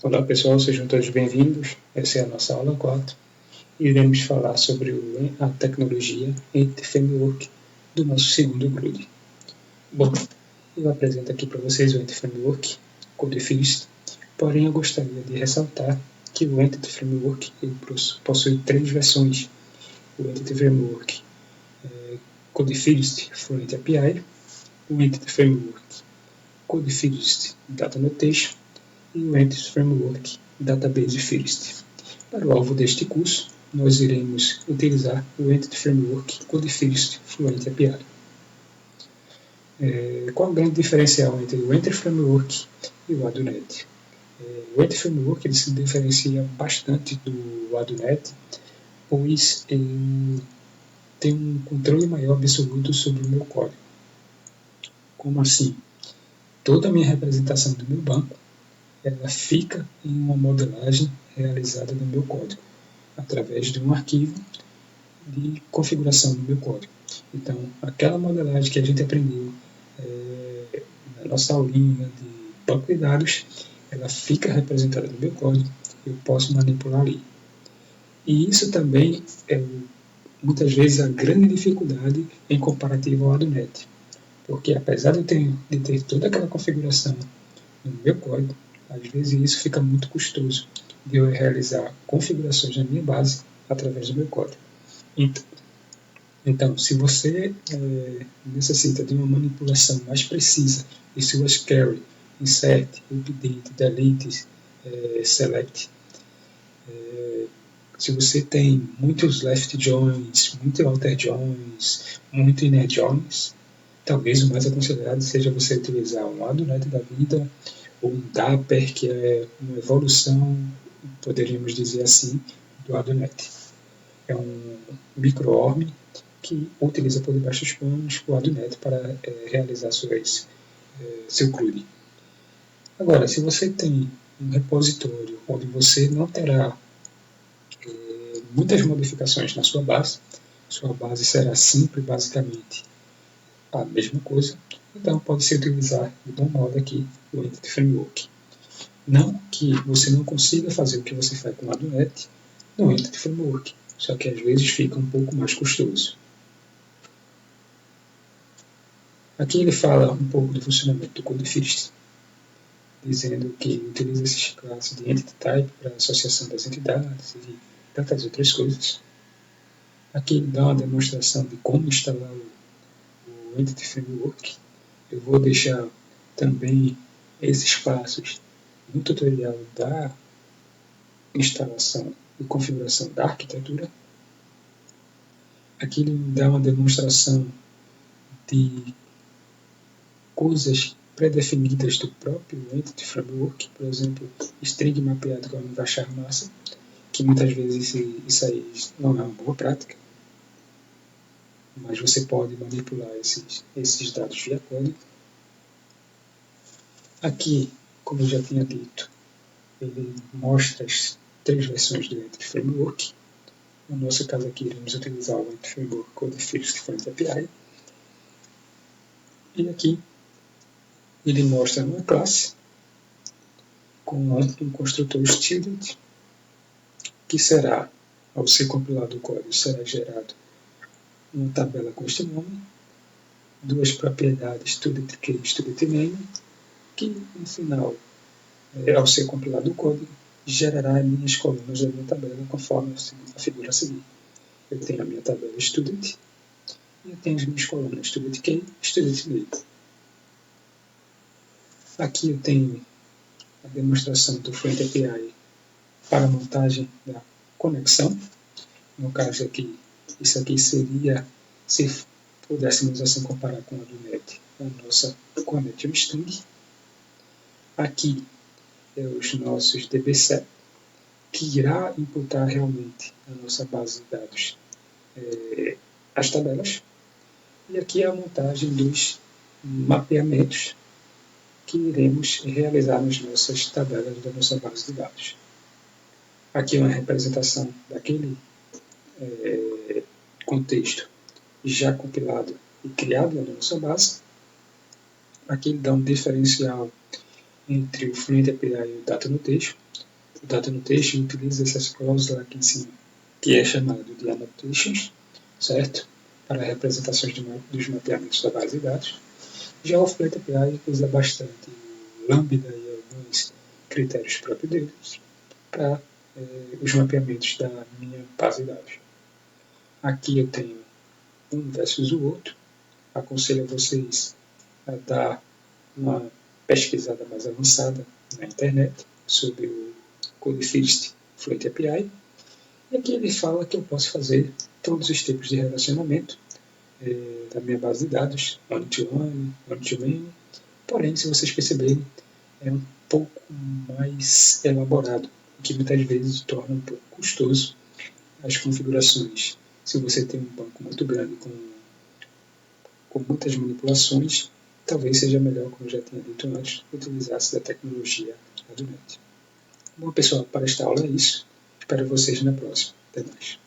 Olá pessoal, sejam todos bem-vindos. Essa é a nossa aula 4 e iremos falar sobre a tecnologia Entity Framework do nosso segundo GRUD. Bom, eu apresento aqui para vocês o Entity Framework Codefist, porém eu gostaria de ressaltar que o Entity Framework possui 3 versões. O Entity Framework Codefist Fluent API, o Entity Framework Codefist Data Notation e o Entity Framework Database First. Para o alvo deste curso, nós iremos utilizar o Entity Framework Codefist Fluent API. Qual o grande diferencial entre o Entity Framework e o ADONet? O Entity Framework ele se diferencia bastante do ADONet, pois ele tem um controle maior absoluto sobre o meu código. Como assim? Toda a minha representação do meu banco ela fica em uma modelagem realizada no meu código, através de um arquivo de configuração do meu código. Então, aquela modelagem que a gente aprendeu na nossa aulinha de banco de dados, ela fica representada no meu código, eu posso manipular ali. E isso também é, muitas vezes, a grande dificuldade em comparativo ao ADONet, porque apesar de ter toda aquela configuração no meu código, às vezes isso fica muito custoso de eu realizar configurações na minha base através do meu código. Então, se você necessita de uma manipulação mais precisa de suas carry, insert, update, delete, select, se você tem muitos left joins, muito outer joins, muito inner joins, talvez o mais aconselhado seja você utilizar um ADONet da vida ou um Dapper, que é uma evolução, poderíamos dizer assim, do ADONet. É um micro-ORM que utiliza por debaixo dos panos o ADONet para realizar seu CRUD. Agora, se você tem um repositório onde você não terá muitas modificações na sua base será sempre basicamente a mesma coisa, então pode-se utilizar de bom modo aqui o Entity Framework. Não que você não consiga fazer o que você faz com o ADONet no Entity Framework, só que às vezes fica um pouco mais custoso. Aqui ele fala um pouco do funcionamento do Codefist, dizendo que utiliza esses classes de Entity Type para associação das entidades e tantas outras coisas. Aqui ele dá uma demonstração de como instalar o Entity Framework. Eu vou deixar também esses passos no tutorial da instalação e configuração da arquitetura. Aqui ele dá uma demonstração de coisas pré-definidas do próprio Entity Framework, por exemplo, string mapeado com a varchar massa, que muitas vezes isso aí não é uma boa prática, mas você pode manipular esses dados via código. Aqui, como eu já tinha dito, ele mostra as 3 versões do Entity Framework. No nosso caso aqui, iremos utilizar o Entity Framework Codefist Fluent API. E aqui, ele mostra uma classe com um construtor student, que será, ao ser compilado o código, será gerado uma tabela com este nome, 2 propriedades student key e student name, que no final, ao ser compilado o código, gerará minhas colunas da minha tabela conforme a figura a seguir. Eu tenho a minha tabela student e eu tenho as minhas colunas student key e student name. Aqui eu tenho a demonstração do Fluent API para a montagem da conexão. No caso aqui, isso aqui seria, se pudéssemos assim comparar com a ADONet, a nossa connection string. Aqui é os nossos dbSet, que irá imputar realmente na nossa base de dados as tabelas. E aqui é a montagem dos mapeamentos que iremos realizar nas nossas tabelas da nossa base de dados. Aqui é uma representação daquele contexto já compilado e criado na nossa base. Aqui ele dá um diferencial entre o Fluent API e o Data Annotation. O Data Annotation utiliza essas cláusulas aqui em cima, que é chamado de annotations, certo? Para representações dos mapeamentos da base de dados. Já o Fluent API usa bastante o Lambda e alguns critérios próprios deles para os mapeamentos da minha base de dados. Aqui eu tenho um versus o outro. Aconselho a vocês a dar uma pesquisada mais avançada na internet sobre o Codefirst Fluent API. E aqui ele fala que eu posso fazer todos os tipos de relacionamento da minha base de dados, one-to-one, one-to-many. Porém, se vocês perceberem, é um pouco mais elaborado, o que muitas vezes torna um pouco custoso as configurações. Se você tem um banco muito grande com muitas manipulações, talvez seja melhor, como eu já tinha dito antes, utilizar-se da tecnologia ADNet. Bom, pessoal, para esta aula é isso. Espero vocês na próxima. Até mais.